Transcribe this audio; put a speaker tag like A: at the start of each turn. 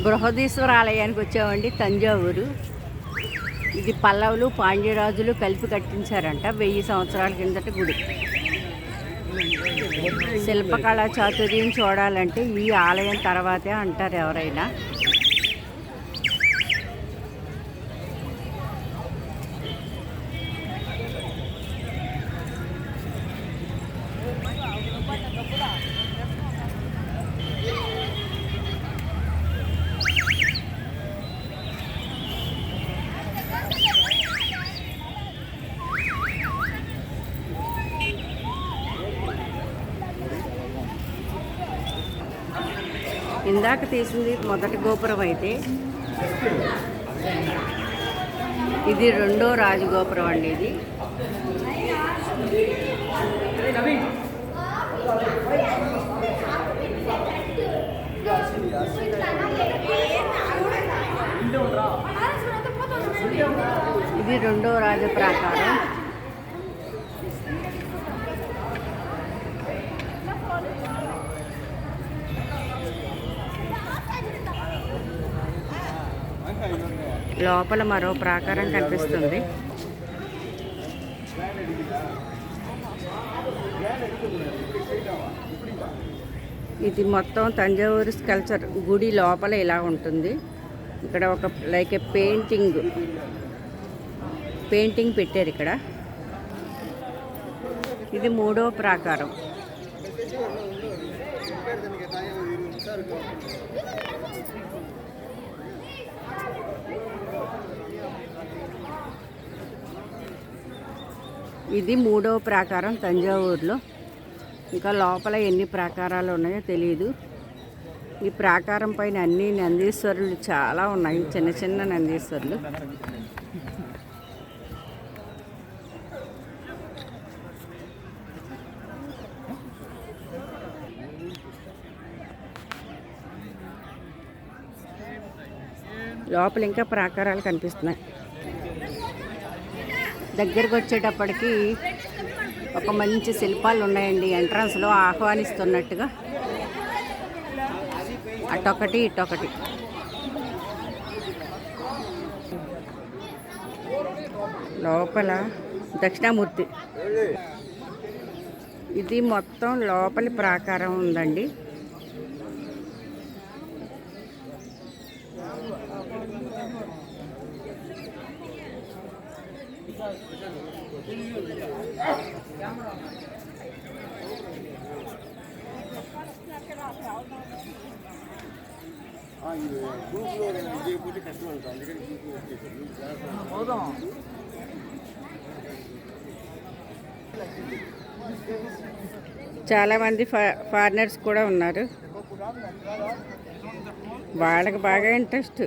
A: బృహదీశ్వర ఆలయానికి వచ్చామండి, తంజావూరు. ఇది పల్లవులు పాండ్యరాజులు కలిపి కట్టించారంట 1000 సంవత్సరాల కిందట గుడి. శిల్పకళా చాతుర్యం చూడాలంటే ఈ ఆలయం తర్వాతే అంటారు ఎవరైనా. ఇందాక తీసింది మొదటి గోపురం అయితే, ఇది రెండో రాజగోపురం అండి. ఇది ఇది రెండో రాజ ప్రాకారం. లోపల మరో ప్రాకారం కనిపిస్తుంది. ఇది మొత్తం తంజావూరు స్కల్ప్చర్. గుడి లోపల ఇలా ఉంటుంది. ఇక్కడ ఒక లైక్ ఏ పెయింటింగ్ పెట్టారు ఇక్కడ. ఇది మూడో ప్రాకారం. ఇది మూడో ప్రాకారం తంజావూరులో. ఇంకా లోపల ఎన్ని ప్రాకారాలు ఉన్నాయో తెలియదు. ఈ ప్రాకారం పైన అన్ని నందీశ్వరులు చాలా ఉన్నాయి, చిన్న చిన్న నందీశ్వరులు. లోపల ఇంకా ప్రాకారాలు కనిపిస్తున్నాయి. దగ్గరకు వచ్చేటప్పటికి ఒక మంచి శిల్పాలు ఉన్నాయండి ఎంట్రన్స్లో ఆహ్వానిస్తున్నట్టుగా. అటొకటి ఇటొకటి. లోపల దక్షిణామూర్తి. ఇది మొత్తం లోపలి ప్రాకారం ఉందండి. చాలామంది ఫారినర్స్ కూడా ఉన్నారు. వాళ్ళకి బాగా ఇంట్రెస్ట్.